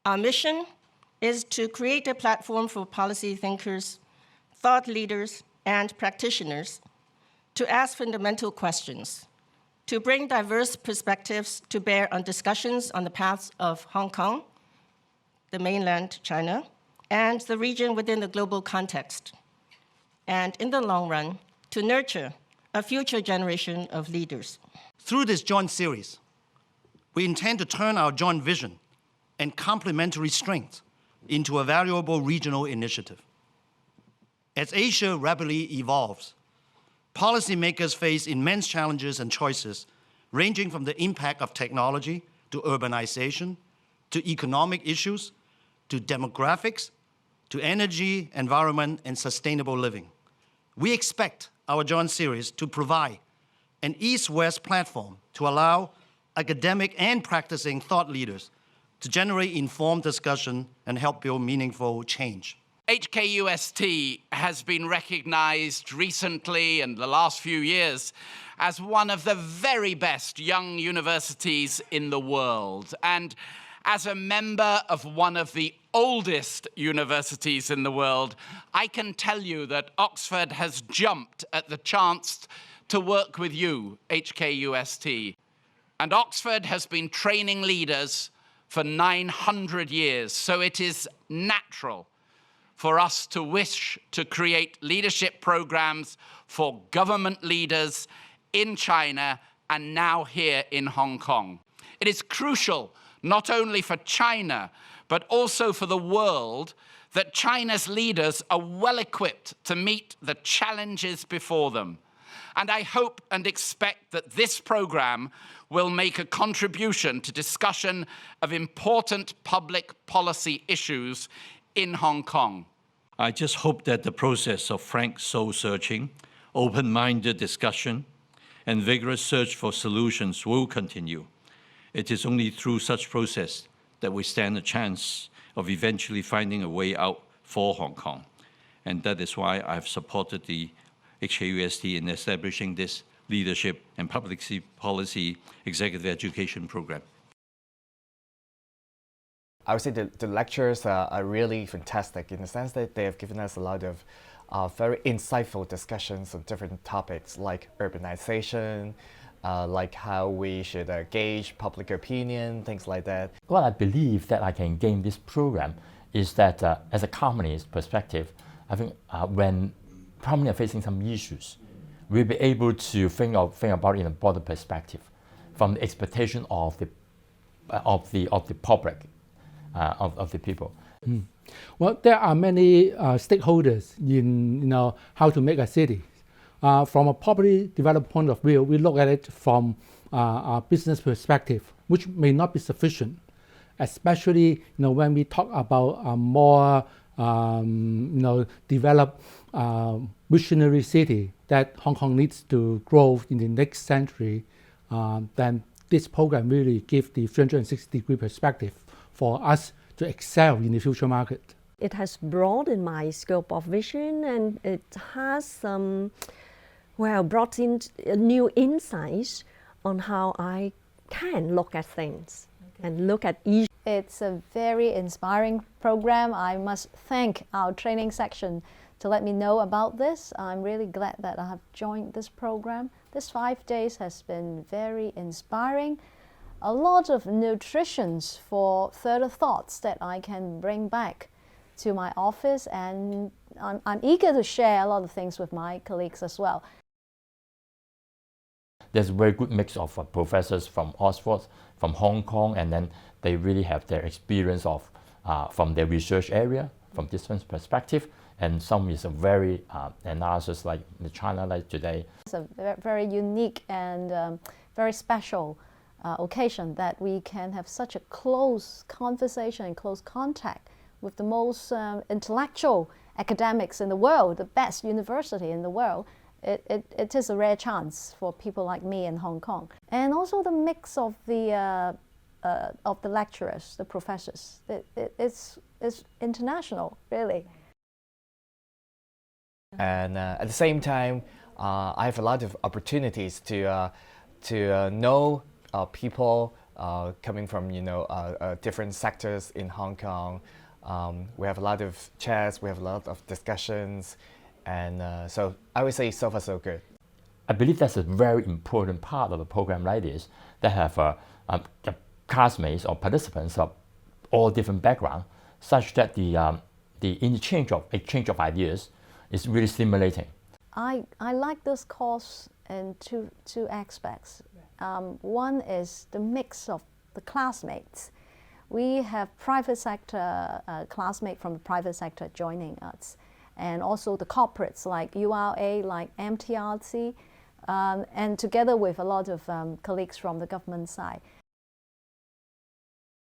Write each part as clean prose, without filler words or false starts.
Our mission is to create a platform for policy thinkers, thought leaders, and practitioners to ask fundamental questions, to bring diverse perspectives to bear on discussions on the paths of Hong Kong, the mainland China, and the region within the global context, and in the long run, to nurture a future generation of leaders. Through this joint series, we intend to turn our joint vision and complementary strengths into a valuable regional initiative. As Asia rapidly evolves, policymakers face immense challenges and choices, ranging from the impact of technology to urbanization, to economic issues, to demographics, to energy, environment, and sustainable living. We expect our joint series to provide an East-West platform to allow academic and practicing thought leaders to generate informed discussion and help build meaningful change. HKUST has been recognized recently in the last few years as one of the very best young universities in the world. And as a member of one of the oldest universities in the world, I can tell you that Oxford has jumped at the chance to work with you, HKUST. And Oxford has been training leaders for 900 years, so it is natural for us to wish to create leadership programs for government leaders in China and now here in Hong Kong. It is crucial not only for China, but also for the world, that China's leaders are well equipped to meet the challenges before them. And I hope and expect that this program will make a contribution to discussion of important public policy issues in Hong Kong. I just hope that the process of frank soul-searching, open-minded discussion, and vigorous search for solutions will continue. It is only through such process that we stand a chance of eventually finding a way out for Hong Kong. And that is why I've supported the HKUST in establishing this leadership and public policy executive education program. I would say the lectures are really fantastic in the sense that they have given us a lot of very insightful discussions on different topics like urbanization, like how we should gauge public opinion, things like that. What I believe that I can gain this program is that as a communist perspective, I think when communists are facing some issues, we'll be able to think about it in a broader perspective, from the expectation of the public, of the people. Well, there are many stakeholders in how to make a city. From a property development point of view, we look at it from a business perspective, which may not be sufficient, especially when we talk about a more developed visionary city that Hong Kong needs to grow in the next century. Then this program really gives the 360-degree perspective for us to excel in the future market. It has broadened my scope of vision, and it has brought in new insights on how I can look at things and look at issues. It's a very inspiring program. I must thank our training section to let me know about this. I'm really glad that I have joined this program. This 5 days has been very inspiring. A lot of nutrition for further thoughts that I can bring back to my office, and I'm eager to share a lot of things with my colleagues as well. There's a very good mix of professors from Oxford, from Hong Kong, and then they really have their experience of from their research area, from different perspective, and some is a very analysis like the China like today. It's a very unique and very special occasion that we can have such a close conversation and close contact with the most intellectual academics in the world, the best university in the world. It is a rare chance for people like me in Hong Kong. And also the mix of the lecturers, the professors. It's international, really. And at the same time, I have a lot of opportunities to know people coming from different sectors in Hong Kong. We have a lot of chats, we have a lot of discussions, and so I would say so far so good. I believe that's a very important part of a program like this, that have classmates or participants of all different backgrounds, such that the exchange of ideas is really stimulating. I like this course in two aspects. One is the mix of the classmates. We have private sector classmates from the private sector joining us, and also the corporates like URA, like MTRC, and together with a lot of colleagues from the government side.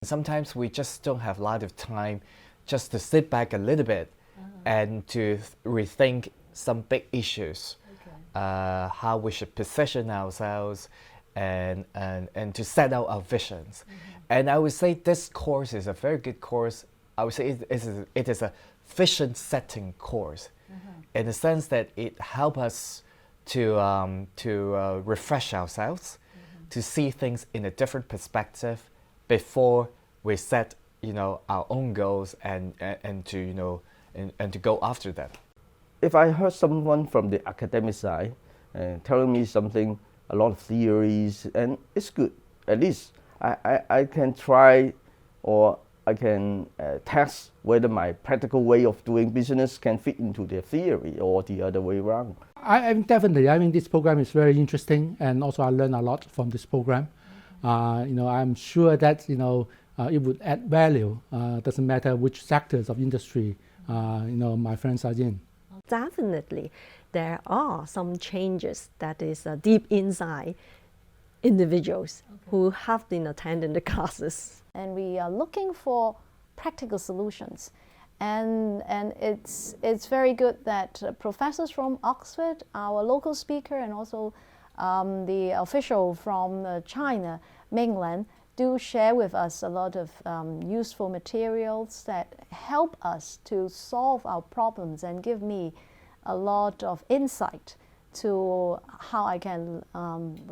Sometimes we just don't have a lot of time just to sit back a little bit and to rethink some big issues, how we should position ourselves and to set out our visions. And I would say this course is a very good course. I would say it is a vision setting course in the sense that it helps us to refresh ourselves, to see things in a different perspective before we set our own goals and to go after them. If I heard someone from the academic side telling me something, a lot of theories, and it's good. At least I can try, or I can test whether my practical way of doing business can fit into their theory or the other way around. Definitely, I mean, this program is very interesting, and also I learned a lot from this program. I'm sure that it would add value. Doesn't matter which sectors of industry my friends are in. Definitely, there are some changes that is deep inside individuals who have been attending the classes. And we are looking for practical solutions. And it's very good that professors from Oxford, our local speaker, and also the official from China, mainland, do share with us a lot of useful materials that help us to solve our problems and give me a lot of insight to how I can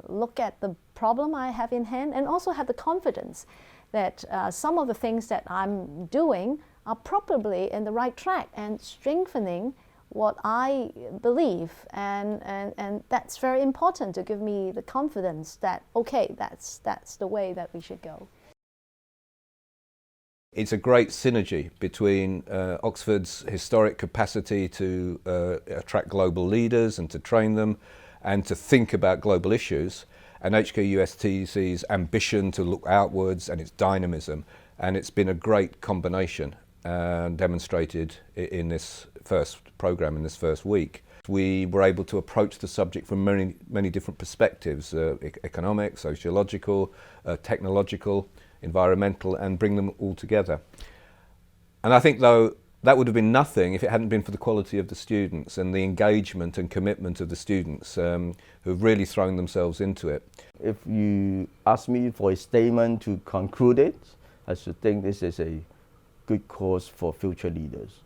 look at the problem I have in hand, and also have the confidence that some of the things that I'm doing are probably in the right track and strengthening what I believe, and that's very important to give me the confidence that, okay, that's the way that we should go. It's a great synergy between Oxford's historic capacity to attract global leaders and to train them and to think about global issues, and HKUST's ambition to look outwards and its dynamism. And it's been a great combination demonstrated in this first programme, in this first week. We were able to approach the subject from many different perspectives, economic, sociological, technological, environmental, and bring them all together. And I think, though, that would have been nothing if it hadn't been for the quality of the students and the engagement and commitment of the students who've really thrown themselves into it. If you ask me for a statement to conclude it, I should think this is a good course for future leaders.